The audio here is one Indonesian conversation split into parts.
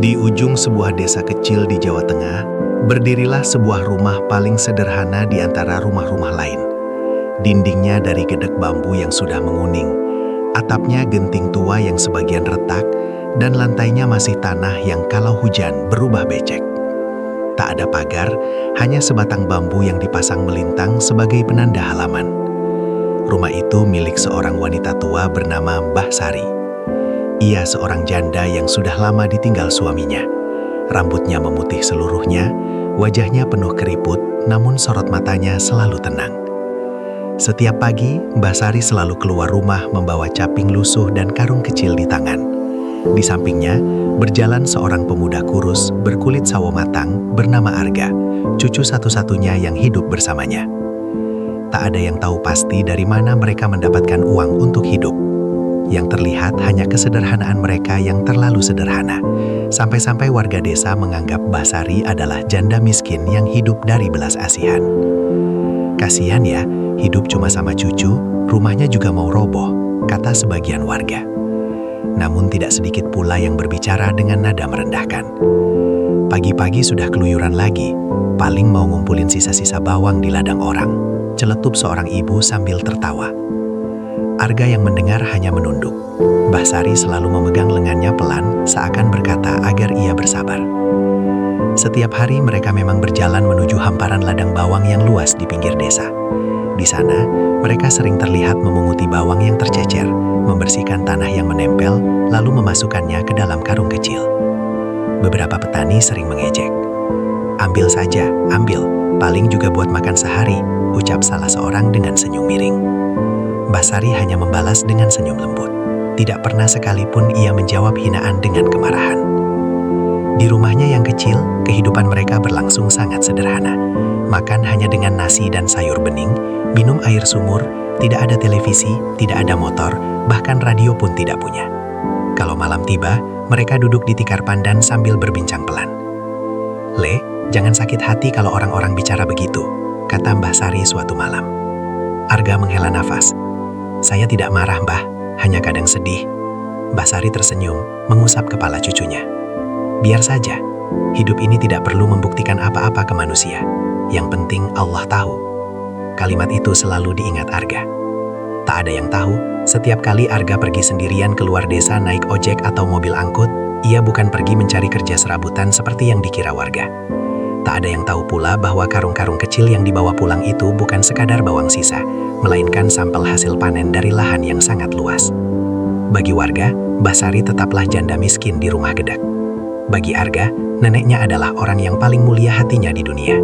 Di ujung sebuah desa kecil di Jawa Tengah, berdirilah sebuah rumah paling sederhana di antara rumah-rumah lain. Dindingnya dari gedek bambu yang sudah menguning, atapnya genting tua yang sebagian retak, dan lantainya masih tanah yang kalau hujan berubah becek. Tak ada pagar, hanya sebatang bambu yang dipasang melintang sebagai penanda halaman. Rumah itu milik seorang wanita tua bernama Mbah Sari. Ia seorang janda yang sudah lama ditinggal suaminya. Rambutnya memutih seluruhnya, wajahnya penuh keriput, namun sorot matanya selalu tenang. Setiap pagi, Mbah Sari selalu keluar rumah membawa caping lusuh dan karung kecil di tangan. Di sampingnya, berjalan seorang pemuda kurus berkulit sawo matang bernama Arga, cucu satu-satunya yang hidup bersamanya. Tak ada yang tahu pasti dari mana mereka mendapatkan uang untuk hidup. Yang terlihat hanya kesederhanaan mereka yang terlalu sederhana. Sampai-sampai warga desa menganggap Mbah Sari adalah janda miskin yang hidup dari belas asihan. Kasihan ya, hidup cuma sama cucu, rumahnya juga mau roboh, kata sebagian warga. Namun tidak sedikit pula yang berbicara dengan nada merendahkan. Pagi-pagi sudah keluyuran lagi, paling mau ngumpulin sisa-sisa bawang di ladang orang, celetup seorang ibu sambil tertawa. Arga yang mendengar hanya menunduk. Mbah Sari selalu memegang lengannya pelan, seakan berkata agar ia bersabar. Setiap hari mereka memang berjalan menuju hamparan ladang bawang yang luas di pinggir desa. Di sana, mereka sering terlihat memunguti bawang yang tercecer, membersihkan tanah yang menempel, lalu memasukkannya ke dalam karung kecil. Beberapa petani sering mengejek. "Ambil saja, ambil, paling juga buat makan sehari," ucap salah seorang dengan senyum miring. Mbah Sari hanya membalas dengan senyum lembut. Tidak pernah sekalipun ia menjawab hinaan dengan kemarahan. Di rumahnya yang kecil, kehidupan mereka berlangsung sangat sederhana. Makan hanya dengan nasi dan sayur bening, minum air sumur, tidak ada televisi, tidak ada motor, bahkan radio pun tidak punya. Kalau malam tiba, mereka duduk di tikar pandan sambil berbincang pelan. "Le, jangan sakit hati kalau orang-orang bicara begitu," kata Mbah Sari suatu malam. Arga menghela nafas. "Saya tidak marah, Mbah, hanya kadang sedih." Mbah Sari tersenyum, mengusap kepala cucunya. "Biar saja, hidup ini tidak perlu membuktikan apa-apa ke manusia. Yang penting Allah tahu." Kalimat itu selalu diingat Arga. Tak ada yang tahu, setiap kali Arga pergi sendirian keluar desa naik ojek atau mobil angkut, ia bukan pergi mencari kerja serabutan seperti yang dikira warga. Tak ada yang tahu pula bahwa karung-karung kecil yang dibawa pulang itu bukan sekadar bawang sisa, melainkan sampel hasil panen dari lahan yang sangat luas. Bagi warga, Mbah Sari tetaplah janda miskin di rumah gedek. Bagi Arga, neneknya adalah orang yang paling mulia hatinya di dunia.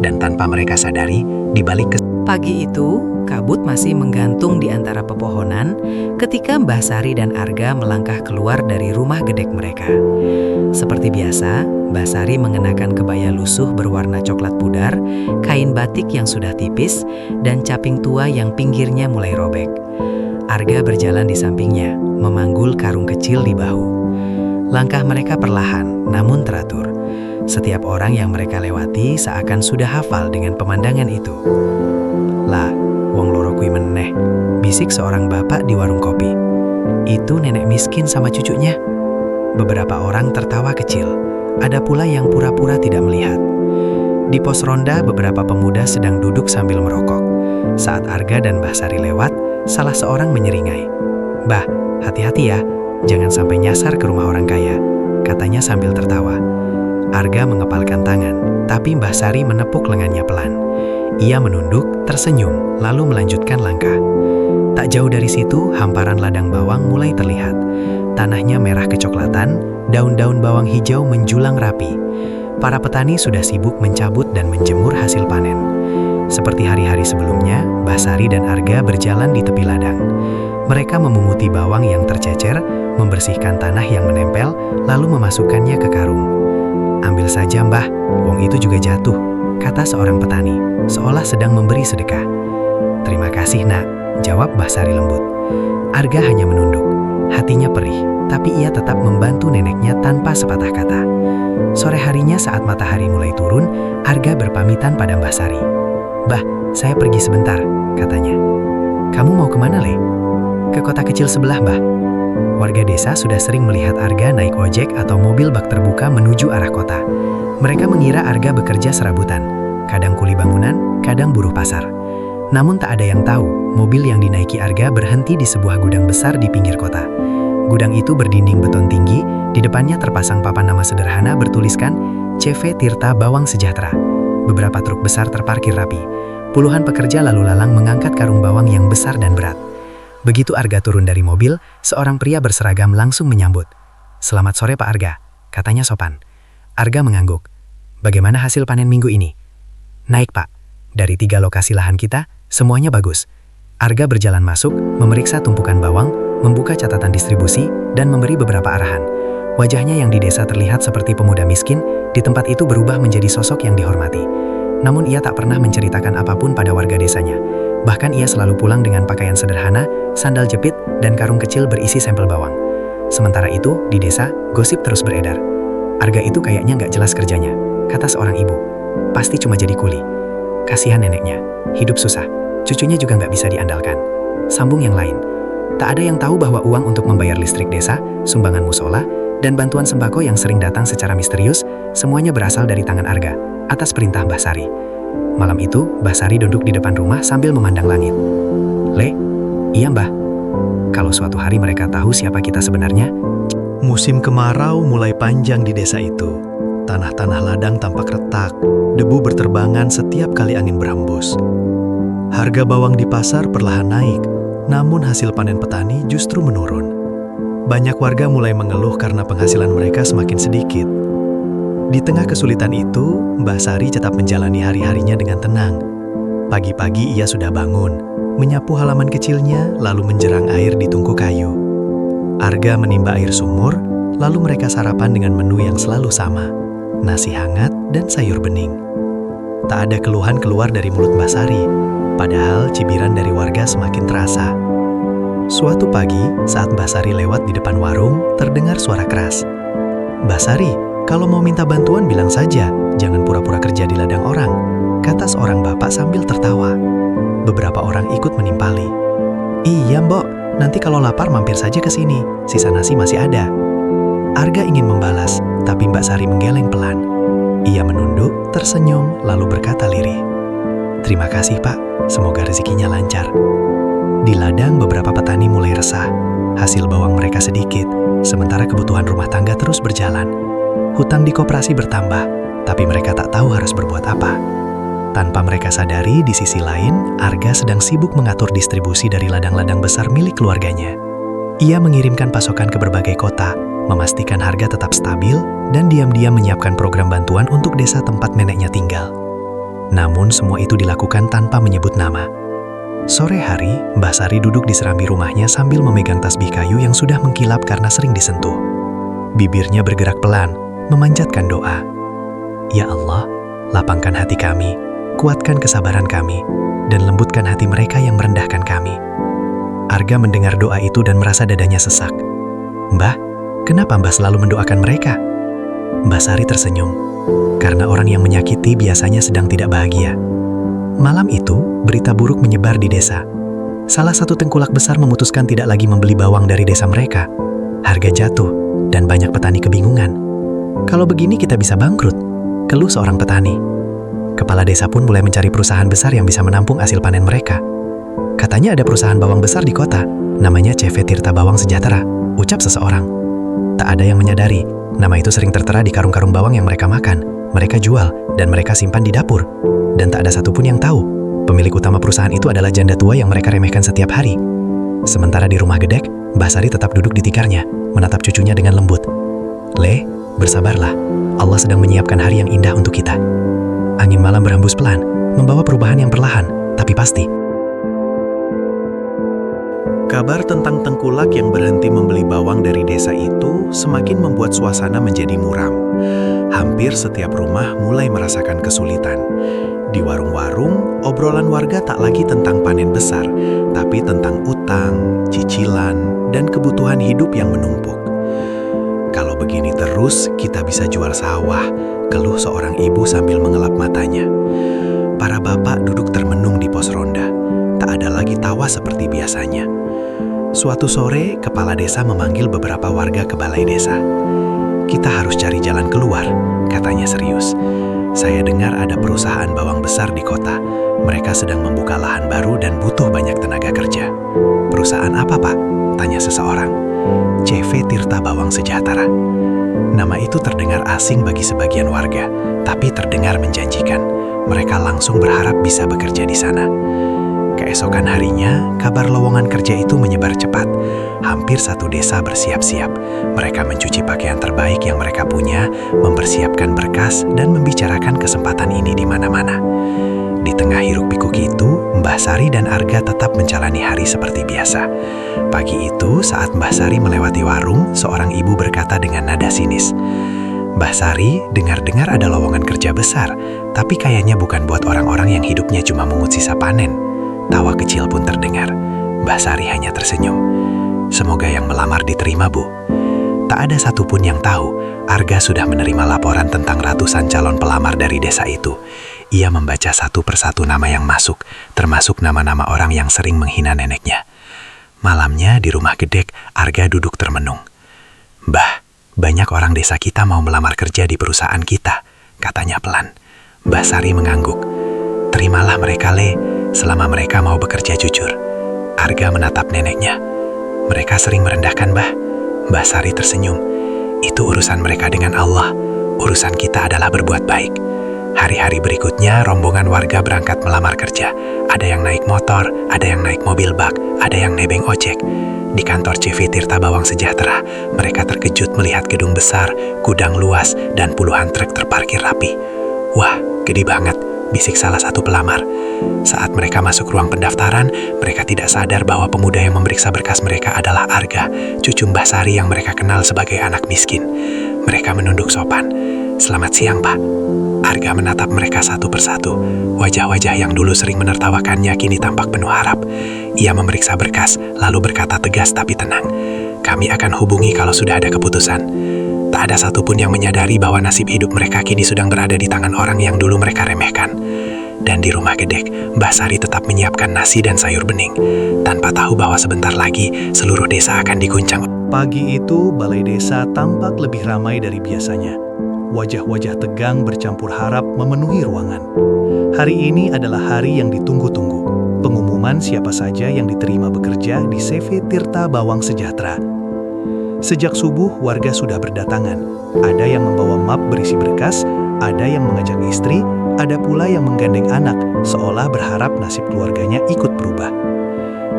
Dan tanpa mereka sadari, di balik Pagi itu, kabut masih menggantung di antara pepohonan ketika Mbah Sari dan Arga melangkah keluar dari rumah gedek mereka. Seperti biasa, Mbah Sari mengenakan kebaya lusuh berwarna coklat pudar, kain batik yang sudah tipis, dan caping tua yang pinggirnya mulai robek. Arga berjalan di sampingnya, memanggul karung kecil di bahu. Langkah mereka perlahan, namun teratur. Setiap orang yang mereka lewati seakan sudah hafal dengan pemandangan itu. "Lah, wong loro kui meneh," bisik seorang bapak di warung kopi. "Itu nenek miskin sama cucunya." Beberapa orang tertawa kecil. Ada pula yang pura-pura tidak melihat. Di pos ronda, beberapa pemuda sedang duduk sambil merokok. Saat Arga dan Mbah Sari lewat, salah seorang menyeringai. "Mbah, hati-hati ya, jangan sampai nyasar ke rumah orang kaya," katanya sambil tertawa. Arga mengepalkan tangan, tapi Mbah Sari menepuk lengannya pelan. Ia menunduk, tersenyum, lalu melanjutkan langkah. Tak jauh dari situ, hamparan ladang bawang mulai terlihat. Tanahnya merah kecoklatan, daun-daun bawang hijau menjulang rapi. Para petani sudah sibuk mencabut dan menjemur hasil panen. Seperti hari-hari sebelumnya, Mbah Sari dan Arga berjalan di tepi ladang. Mereka memunguti bawang yang tercecer, membersihkan tanah yang menempel, lalu memasukkannya ke karung. "Ambil saja, Mbah, wong itu juga jatuh," kata seorang petani, seolah sedang memberi sedekah. "Terima kasih, Nak," jawab Mbah Sari lembut. Arga hanya menunduk. Hatinya perih, tapi ia tetap membantu neneknya tanpa sepatah kata. Sore harinya saat matahari mulai turun, Arga berpamitan pada Mbah Sari. "Mbah, saya pergi sebentar," katanya. "Kamu mau kemana, Le?" "Ke kota kecil sebelah, Mbah." Warga desa sudah sering melihat Arga naik ojek atau mobil bak terbuka menuju arah kota. Mereka mengira Arga bekerja serabutan, kadang kuli bangunan, kadang buruh pasar. Namun tak ada yang tahu, mobil yang dinaiki Arga berhenti di sebuah gudang besar di pinggir kota. Gudang itu berdinding beton tinggi, di depannya terpasang papan nama sederhana bertuliskan CV Tirta Bawang Sejahtera. Beberapa truk besar terparkir rapi. Puluhan pekerja lalu lalang mengangkat karung bawang yang besar dan berat. Begitu Arga turun dari mobil, seorang pria berseragam langsung menyambut. "Selamat sore Pak Arga," katanya sopan. Arga mengangguk. "Bagaimana hasil panen minggu ini?" "Naik Pak. Dari 3 lokasi lahan kita, semuanya bagus." Arga berjalan masuk, memeriksa tumpukan bawang, membuka catatan distribusi, dan memberi beberapa arahan. Wajahnya yang di desa terlihat seperti pemuda miskin, di tempat itu berubah menjadi sosok yang dihormati. Namun ia tak pernah menceritakan apapun pada warga desanya. Bahkan ia selalu pulang dengan pakaian sederhana, sandal jepit, dan karung kecil berisi sampel bawang. Sementara itu, di desa, gosip terus beredar. "Arga itu kayaknya nggak jelas kerjanya," kata seorang ibu. "Pasti cuma jadi kuli. Kasihan neneknya, hidup susah. Cucunya juga nggak bisa diandalkan." Sambung yang lain. Tak ada yang tahu bahwa uang untuk membayar listrik desa, sumbangan musola, dan bantuan sembako yang sering datang secara misterius, semuanya berasal dari tangan Arga, atas perintah Mbah Sari. Malam itu, Mbah Sari duduk di depan rumah sambil memandang langit. "Le, iya Mbah. Kalau suatu hari mereka tahu siapa kita sebenarnya." Musim kemarau mulai panjang di desa itu. Tanah-tanah ladang tampak retak, debu berterbangan setiap kali angin berhembus. Harga bawang di pasar perlahan naik, namun hasil panen petani justru menurun. Banyak warga mulai mengeluh karena penghasilan mereka semakin sedikit. Di tengah kesulitan itu, Mbah Sari tetap menjalani hari-harinya dengan tenang. Pagi-pagi ia sudah bangun, menyapu halaman kecilnya, lalu menjerang air di tungku kayu. Arga menimba air sumur, lalu mereka sarapan dengan menu yang selalu sama, nasi hangat dan sayur bening. Tak ada keluhan keluar dari mulut Mbah Sari, padahal cibiran dari warga semakin terasa. Suatu pagi, saat Mbah Sari lewat di depan warung, terdengar suara keras. "Mbah Sari, kalau mau minta bantuan bilang saja, jangan pura-pura kerja di ladang orang," kata seorang bapak sambil tertawa. Beberapa orang ikut menimpali. "Iya Mbok, nanti kalau lapar mampir saja ke sini, sisa nasi masih ada." Arga ingin membalas, tapi Mbak Sari menggeleng pelan. Ia menunduk, tersenyum, lalu berkata lirih, "Terima kasih Pak, semoga rezekinya lancar." Di ladang beberapa petani mulai resah. Hasil bawang mereka sedikit, sementara kebutuhan rumah tangga terus berjalan. Hutang di koperasi bertambah, tapi mereka tak tahu harus berbuat apa. Tanpa mereka sadari, di sisi lain, Arga sedang sibuk mengatur distribusi dari ladang-ladang besar milik keluarganya. Ia mengirimkan pasokan ke berbagai kota, memastikan harga tetap stabil, dan diam-diam menyiapkan program bantuan untuk desa tempat neneknya tinggal. Namun semua itu dilakukan tanpa menyebut nama. Sore hari, Mbah Sari duduk di serambi rumahnya sambil memegang tasbih kayu yang sudah mengkilap karena sering disentuh. Bibirnya bergerak pelan, memanjatkan doa. "Ya Allah, lapangkan hati kami, kuatkan kesabaran kami, dan lembutkan hati mereka yang merendahkan kami." Arga mendengar doa itu dan merasa dadanya sesak. "Mbah, kenapa Mbah selalu mendoakan mereka?" Mbah Sari tersenyum. "Karena orang yang menyakiti biasanya sedang tidak bahagia." Malam itu, berita buruk menyebar di desa. Salah satu tengkulak besar memutuskan tidak lagi membeli bawang dari desa mereka. Harga jatuh, dan banyak petani kebingungan. "Kalau begini kita bisa bangkrut," keluh seorang petani. Kepala desa pun mulai mencari perusahaan besar yang bisa menampung hasil panen mereka. "Katanya ada perusahaan bawang besar di kota, namanya CV Tirta Bawang Sejahtera," ucap seseorang. Tak ada yang menyadari, nama itu sering tertera di karung-karung bawang yang mereka makan, mereka jual, dan mereka simpan di dapur. Dan tak ada satupun yang tahu, pemilik utama perusahaan itu adalah janda tua yang mereka remehkan setiap hari. Sementara di rumah gedek, Mbah Sari tetap duduk di tikarnya, menatap cucunya dengan lembut. "Le, bersabarlah, Allah sedang menyiapkan hari yang indah untuk kita." Angin malam berhembus pelan, membawa perubahan yang perlahan, tapi pasti. Kabar tentang tengkulak yang berhenti membeli bawang dari desa itu semakin membuat suasana menjadi muram. Hampir setiap rumah mulai merasakan kesulitan. Di warung-warung, obrolan warga tak lagi tentang panen besar, tapi tentang utang, cicilan, dan kebutuhan hidup yang menumpuk. "Kalau begini terus, kita bisa jual sawah," keluh seorang ibu sambil mengelap matanya. Para bapak duduk termenung di pos ronda. Tak ada lagi tawa seperti biasanya. Suatu sore, kepala desa memanggil beberapa warga ke balai desa. "Kita harus cari jalan keluar," katanya serius. "Saya dengar ada perusahaan bawang besar di kota. Mereka sedang membuka lahan baru dan butuh banyak tenaga kerja." "Perusahaan apa, Pak?" tanya seseorang. "CV Tirta Bawang Sejahtera." Nama itu terdengar asing bagi sebagian warga, tapi terdengar menjanjikan. Mereka langsung berharap bisa bekerja di sana. Keesokan harinya, kabar lowongan kerja itu menyebar cepat. Hampir satu desa bersiap-siap. Mereka mencuci pakaian terbaik yang mereka punya, mempersiapkan berkas, dan membicarakan kesempatan ini di mana-mana. Di tengah hiruk-pikuk itu, Mbah Sari dan Arga tetap menjalani hari seperti biasa. Pagi itu, saat Mbah Sari melewati warung, seorang ibu berkata dengan nada sinis, "Mbah Sari, dengar-dengar ada lowongan kerja besar, tapi kayaknya bukan buat orang-orang yang hidupnya cuma mengut sisa panen." Tawa kecil pun terdengar. Mbah Sari hanya tersenyum. "Semoga yang melamar diterima, Bu." Tak ada satupun yang tahu, Arga sudah menerima laporan tentang ratusan calon pelamar dari desa itu. Ia membaca satu persatu nama yang masuk, termasuk nama-nama orang yang sering menghina neneknya. Malamnya di rumah Gedek, Arga duduk termenung. "Mbah, banyak orang desa kita mau melamar kerja di perusahaan kita," katanya pelan. Mbah Sari mengangguk. "Terimalah mereka, Le, selama mereka mau bekerja jujur." Arga menatap neneknya. "Mereka sering merendahkan, Mbah." Mbah Sari tersenyum. "Itu urusan mereka dengan Allah. Urusan kita adalah berbuat baik." Hari-hari berikutnya, rombongan warga berangkat melamar kerja. Ada yang naik motor, ada yang naik mobil bak, ada yang nebeng ojek. Di kantor CV Tirta Bawang Sejahtera, mereka terkejut melihat gedung besar, gudang luas, dan puluhan truk terparkir rapi. "Wah, gede banget," bisik salah satu pelamar. Saat mereka masuk ruang pendaftaran, mereka tidak sadar bahwa pemuda yang memeriksa berkas mereka adalah Arga, cucu Mbah Sari yang mereka kenal sebagai anak miskin. Mereka menunduk sopan. "Selamat siang, Pak." Arga menatap mereka satu persatu. Wajah-wajah yang dulu sering menertawakannya kini tampak penuh harap. Ia memeriksa berkas, lalu berkata tegas tapi tenang, "Kami akan hubungi kalau sudah ada keputusan." Tak ada satupun yang menyadari bahwa nasib hidup mereka kini sedang berada di tangan orang yang dulu mereka remehkan. Dan di rumah Gedek, Mbah Sari tetap menyiapkan nasi dan sayur bening, tanpa tahu bahwa sebentar lagi seluruh desa akan diguncang. Pagi itu, balai desa tampak lebih ramai dari biasanya. Wajah-wajah tegang bercampur harap memenuhi ruangan. Hari ini adalah hari yang ditunggu-tunggu. Pengumuman siapa saja yang diterima bekerja di CV Tirta Bawang Sejahtera. Sejak subuh, warga sudah berdatangan. Ada yang membawa map berisi berkas, ada yang mengajak istri, ada pula yang menggandeng anak, seolah berharap nasib keluarganya ikut berubah.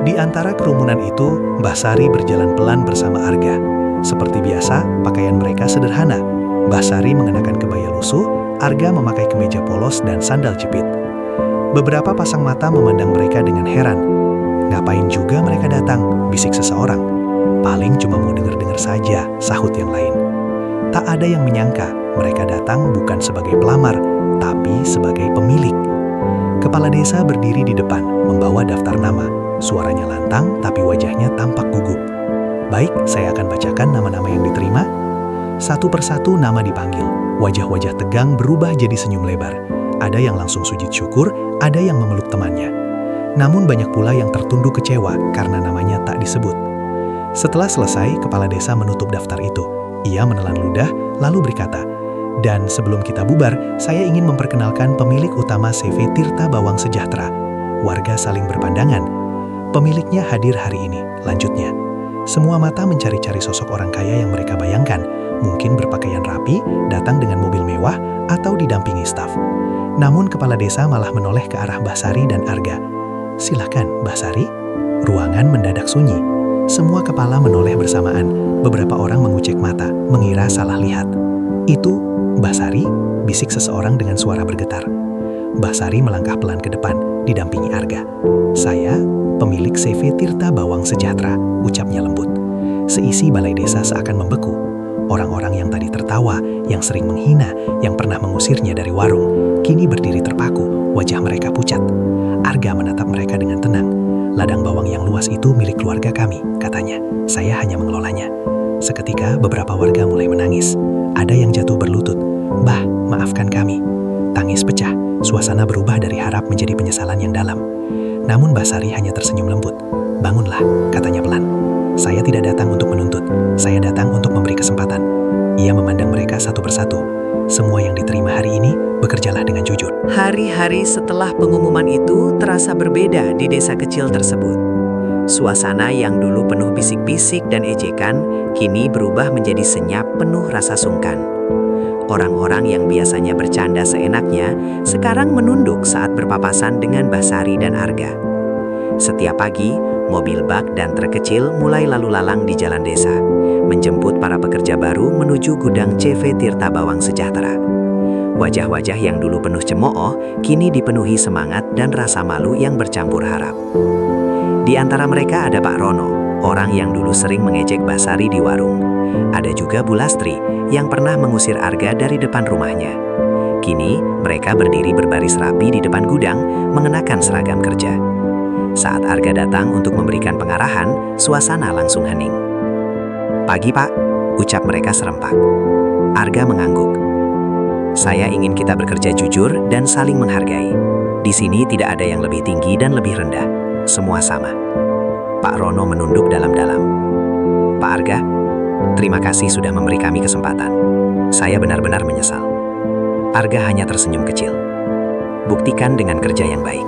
Di antara kerumunan itu, Mbah Sari berjalan pelan bersama Arga. Seperti biasa, pakaian mereka sederhana. Mbah Sari mengenakan kebaya lusuh, Arga memakai kemeja polos dan sandal jepit. Beberapa pasang mata memandang mereka dengan heran. "Ngapain juga mereka datang?" bisik seseorang. "Paling cuma mau dengar-dengar saja," sahut yang lain. Tak ada yang menyangka mereka datang bukan sebagai pelamar, tapi sebagai pemilik. Kepala desa berdiri di depan, membawa daftar nama. Suaranya lantang, tapi wajahnya tampak gugup. "Baik, saya akan bacakan nama-nama yang diterima." Satu persatu nama dipanggil. Wajah-wajah tegang berubah jadi senyum lebar. Ada yang langsung sujud syukur, ada yang memeluk temannya. Namun banyak pula yang tertunduk kecewa karena namanya tak disebut. Setelah selesai, kepala desa menutup daftar itu. Ia menelan ludah, lalu berkata, "Dan sebelum kita bubar, saya ingin memperkenalkan pemilik utama CV Tirta Bawang Sejahtera." Warga saling berpandangan. "Pemiliknya hadir hari ini," lanjutnya. Semua mata mencari-cari sosok orang kaya yang mereka bayangkan. Mungkin berpakaian rapi, datang dengan mobil mewah, atau didampingi staf. Namun kepala desa malah menoleh ke arah Mbah Sari dan Arga. "Silakan, Mbah Sari." Ruangan mendadak sunyi. Semua kepala menoleh bersamaan. Beberapa orang mengucek mata, mengira salah lihat. "Itu Mbah Sari?" bisik seseorang dengan suara bergetar. Mbah Sari melangkah pelan ke depan, didampingi Arga. "Saya, pemilik CV Tirta Bawang Sejahtera," ucapnya lembut. Seisi balai desa seakan membeku. Orang-orang yang tadi tertawa, yang sering menghina, yang pernah mengusirnya dari warung, kini berdiri terpaku, wajah mereka pucat. Arga menatap mereka dengan tenang. "Ladang bawang yang luas itu milik keluarga kami," katanya. "Saya hanya mengelolanya." Seketika beberapa warga mulai menangis. Ada yang jatuh berlutut. "Mbah, maafkan kami." Tangis pecah, suasana berubah dari harap menjadi penyesalan yang dalam. Namun Basari hanya tersenyum lembut. "Bangunlah," katanya pelan. "Saya tidak datang untuk menuntut, saya datang untuk memberi kesempatan." Ia memandang mereka satu persatu. "Semua yang diterima hari ini, bekerjalah dengan jujur." Hari-hari setelah pengumuman itu terasa berbeda di desa kecil tersebut. Suasana yang dulu penuh bisik-bisik dan ejekan, kini berubah menjadi senyap penuh rasa sungkan. Orang-orang yang biasanya bercanda seenaknya, sekarang menunduk saat berpapasan dengan Basari dan Arga. Setiap pagi, mobil bak dan truk kecil mulai lalu lalang di jalan desa, menjemput para pekerja baru menuju gudang CV Tirta Bawang Sejahtera. Wajah-wajah yang dulu penuh cemooh, kini dipenuhi semangat dan rasa malu yang bercampur harap. Di antara mereka ada Pak Rono, orang yang dulu sering mengejek Basari di warung. Ada juga Bu Lastri, yang pernah mengusir Arga dari depan rumahnya. Kini, mereka berdiri berbaris rapi di depan gudang, mengenakan seragam kerja. Saat Arga datang untuk memberikan pengarahan, suasana langsung hening. "Pagi, Pak," ucap mereka serempak. Arga mengangguk. "Saya ingin kita bekerja jujur dan saling menghargai. Di sini tidak ada yang lebih tinggi dan lebih rendah. Semua sama." Pak Rono menunduk dalam-dalam. "Pak Arga, terima kasih sudah memberi kami kesempatan. Saya benar-benar menyesal." Arga hanya tersenyum kecil. "Buktikan dengan kerja yang baik."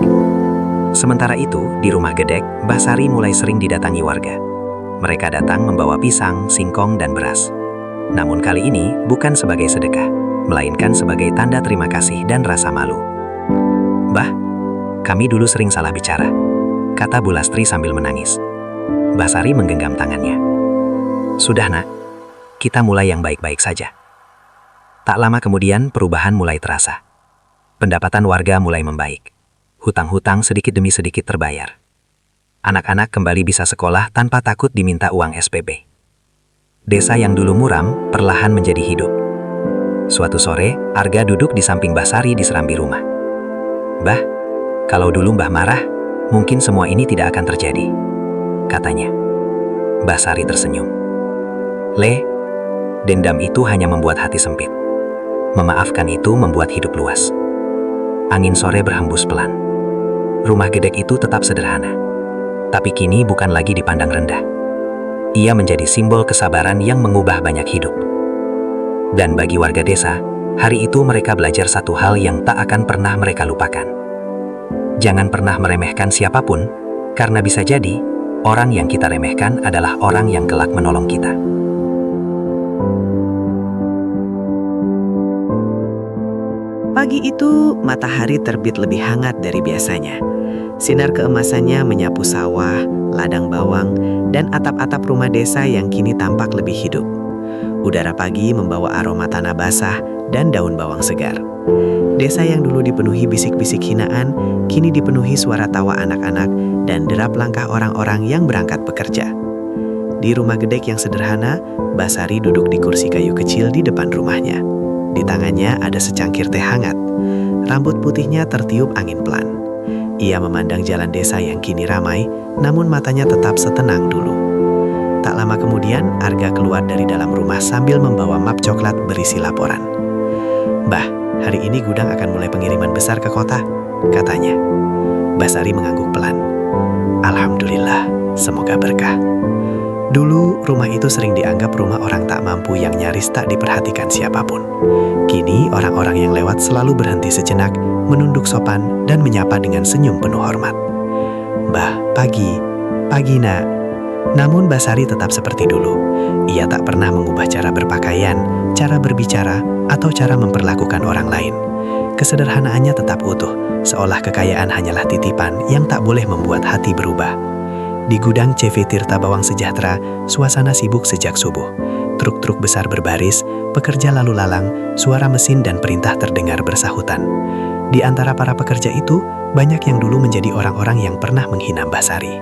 Sementara itu, di rumah Gedek, Basari mulai sering didatangi warga. Mereka datang membawa pisang, singkong, dan beras. Namun kali ini bukan sebagai sedekah, melainkan sebagai tanda terima kasih dan rasa malu. "Bah, kami dulu sering salah bicara," kata Bu Lastri sambil menangis. Basari menggenggam tangannya. "Sudah, Nak. Kita mulai yang baik-baik saja." Tak lama kemudian, perubahan mulai terasa. Pendapatan warga mulai membaik. Hutang-hutang sedikit demi sedikit terbayar. Anak-anak kembali bisa sekolah tanpa takut diminta uang SPP. Desa yang dulu muram perlahan menjadi hidup. Suatu sore, Arga duduk di samping Basari di serambi rumah. "Bah, kalau dulu Mbah marah, mungkin semua ini tidak akan terjadi," katanya. Basari tersenyum. "Le, dendam itu hanya membuat hati sempit. Memaafkan itu membuat hidup luas." Angin sore berhembus pelan. Rumah Gedek itu tetap sederhana, tapi kini bukan lagi dipandang rendah. Ia menjadi simbol kesabaran yang mengubah banyak hidup. Dan bagi warga desa, hari itu mereka belajar satu hal yang tak akan pernah mereka lupakan. Jangan pernah meremehkan siapapun, karena bisa jadi orang yang kita remehkan adalah orang yang kelak menolong kita. Pagi itu, matahari terbit lebih hangat dari biasanya. Sinar keemasannya menyapu sawah, ladang bawang, dan atap-atap rumah desa yang kini tampak lebih hidup. Udara pagi membawa aroma tanah basah dan daun bawang segar. Desa yang dulu dipenuhi bisik-bisik hinaan, kini dipenuhi suara tawa anak-anak dan derap langkah orang-orang yang berangkat bekerja. Di rumah Gedek yang sederhana, Basari duduk di kursi kayu kecil di depan rumahnya. Di tangannya ada secangkir teh hangat. Rambut putihnya tertiup angin pelan. Ia memandang jalan desa yang kini ramai, namun matanya tetap setenang dulu. Tak lama kemudian, Arga keluar dari dalam rumah sambil membawa map coklat berisi laporan. "Bah, hari ini gudang akan mulai pengiriman besar ke kota," katanya. Basari mengangguk pelan. "Alhamdulillah, semoga berkah." Dulu, rumah itu sering dianggap rumah orang tak mampu yang nyaris tak diperhatikan siapapun. Kini, orang-orang yang lewat selalu berhenti sejenak, menunduk sopan, dan menyapa dengan senyum penuh hormat. "Bah, pagi nak." Namun Basari tetap seperti dulu. Ia tak pernah mengubah cara berpakaian, cara berbicara, atau cara memperlakukan orang lain. Kesederhanaannya tetap utuh, seolah kekayaan hanyalah titipan yang tak boleh membuat hati berubah. Di gudang CV Tirta Bawang Sejahtera, suasana sibuk sejak subuh. Truk-truk besar berbaris, pekerja lalu lalang, suara mesin dan perintah terdengar bersahutan. Di antara para pekerja itu, banyak yang dulu menjadi orang-orang yang pernah menghina Basari.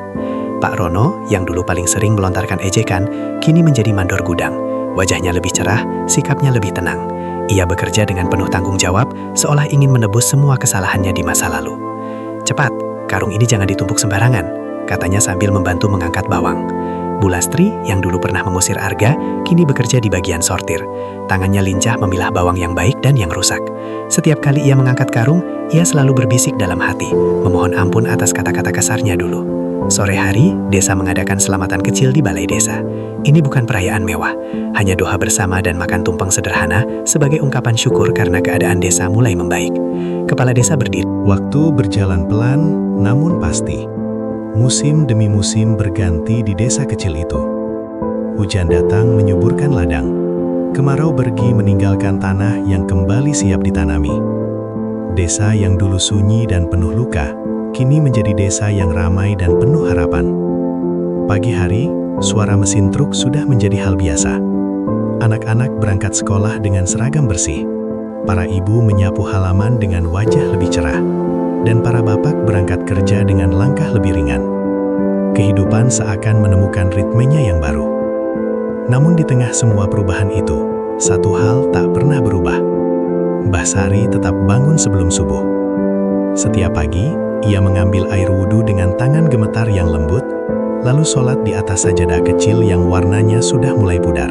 Pak Rono, yang dulu paling sering melontarkan ejekan, kini menjadi mandor gudang. Wajahnya lebih cerah, sikapnya lebih tenang. Ia bekerja dengan penuh tanggung jawab, seolah ingin menebus semua kesalahannya di masa lalu. "Cepat, karung ini jangan ditumpuk sembarangan," katanya sambil membantu mengangkat bawang. Bu Lastri, yang dulu pernah mengusir Arga, kini bekerja di bagian sortir. Tangannya lincah memilah bawang yang baik dan yang rusak. Setiap kali ia mengangkat karung, ia selalu berbisik dalam hati, memohon ampun atas kata-kata kasarnya dulu. Sore hari, desa mengadakan selamatan kecil di balai desa. Ini bukan perayaan mewah, hanya doa bersama dan makan tumpeng sederhana sebagai ungkapan syukur karena keadaan desa mulai membaik. Kepala desa berdiri. Waktu berjalan pelan, namun pasti. Musim demi musim berganti di desa kecil itu. Hujan datang menyuburkan ladang. Kemarau pergi meninggalkan tanah yang kembali siap ditanami. Desa yang dulu sunyi dan penuh luka, kini menjadi desa yang ramai dan penuh harapan. Pagi hari, suara mesin truk sudah menjadi hal biasa. Anak-anak berangkat sekolah dengan seragam bersih. Para ibu menyapu halaman dengan wajah lebih cerah. Dan para bapak berangkat kerja dengan langkah lebih ringan. Kehidupan seakan menemukan ritmenya yang baru. Namun di tengah semua perubahan itu, satu hal tak pernah berubah. Mbah Sari tetap bangun sebelum subuh. Setiap pagi, ia mengambil air wudhu dengan tangan gemetar yang lembut, lalu sholat di atas sajadah kecil yang warnanya sudah mulai pudar.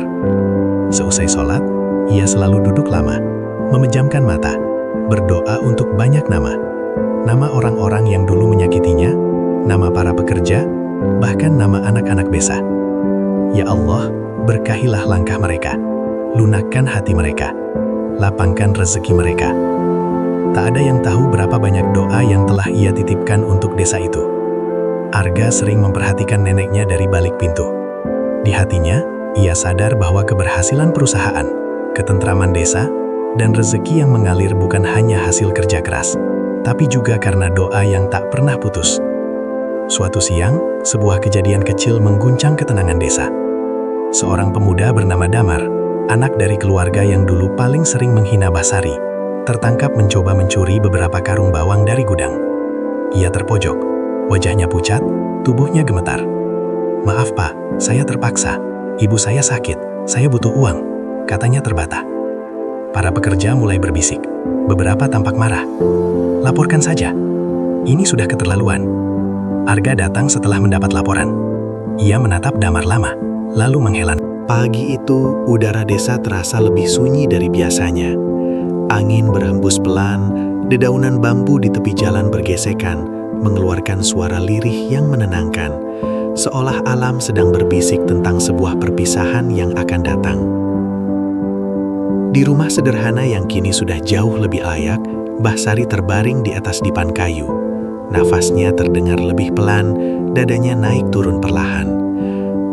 Seusai sholat, ia selalu duduk lama, memejamkan mata, berdoa untuk banyak nama. Nama orang-orang yang dulu menyakitinya, nama para pekerja, bahkan nama anak-anak desa. Ya Allah, berkahilah langkah mereka, lunakkan hati mereka, lapangkan rezeki mereka. Tak ada yang tahu berapa banyak doa yang telah ia titipkan untuk desa itu. Arga sering memperhatikan neneknya dari balik pintu. Di hatinya, ia sadar bahwa keberhasilan perusahaan, ketentraman desa, dan rezeki yang mengalir bukan hanya hasil kerja keras, tapi juga karena doa yang tak pernah putus. Suatu siang, sebuah kejadian kecil mengguncang ketenangan desa. Seorang pemuda bernama Damar, anak dari keluarga yang dulu paling sering menghina Mbah Sari, tertangkap mencoba mencuri beberapa karung bawang dari gudang. Ia terpojok, wajahnya pucat, tubuhnya gemetar. "Maaf Pak, saya terpaksa. Ibu saya sakit, saya butuh uang," katanya terbata. Para pekerja mulai berbisik. Beberapa tampak marah. "Laporkan saja. Ini sudah keterlaluan." Arga datang setelah mendapat laporan. Ia menatap Damar lama, lalu menghela. Pagi itu, udara desa terasa lebih sunyi dari biasanya. Angin berhembus pelan, dedaunan bambu di tepi jalan bergesekan, mengeluarkan suara lirih yang menenangkan, seolah alam sedang berbisik tentang sebuah perpisahan yang akan datang. Di rumah sederhana yang kini sudah jauh lebih layak, Mbah Sari terbaring di atas dipan kayu. Nafasnya terdengar lebih pelan, dadanya naik turun perlahan.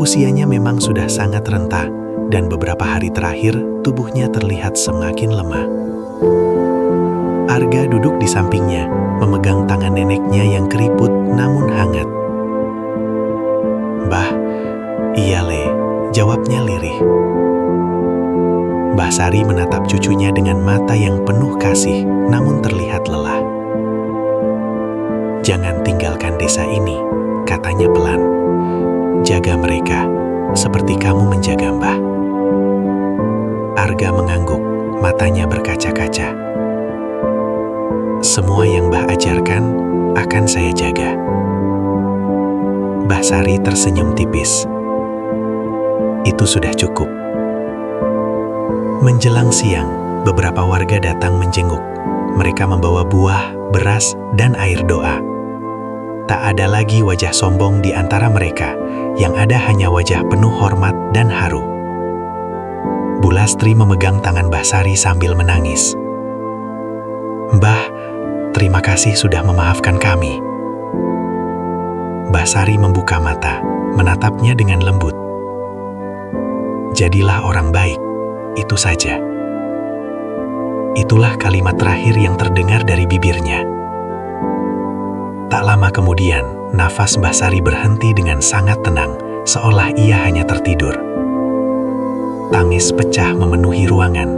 Usianya memang sudah sangat renta, dan beberapa hari terakhir tubuhnya terlihat semakin lemah. Arga duduk di sampingnya, memegang tangan neneknya yang keriput namun hangat. "Mbah, iya Le," jawabnya lirih. Mbah Sari menatap cucunya dengan mata yang penuh kasih, namun terlihat lelah. "Jangan tinggalkan desa ini," katanya pelan. "Jaga mereka, seperti kamu menjaga Mbah." Arga mengangguk, matanya berkaca-kaca. "Semua yang Mbah ajarkan, akan saya jaga." Mbah Sari tersenyum tipis. "Itu sudah cukup." Menjelang siang, beberapa warga datang menjenguk. Mereka membawa buah, beras, dan air doa. Tak ada lagi wajah sombong di antara mereka, yang ada hanya wajah penuh hormat dan haru. Bu Lastri memegang tangan Mbah Sari sambil menangis. "Mbah, terima kasih sudah memaafkan kami." Mbah Sari membuka mata, menatapnya dengan lembut. "Jadilah orang baik. Itu saja." Itulah kalimat terakhir yang terdengar dari bibirnya. Tak lama kemudian, nafas Mbah Sari berhenti dengan sangat tenang, seolah ia hanya tertidur. Tangis pecah memenuhi ruangan.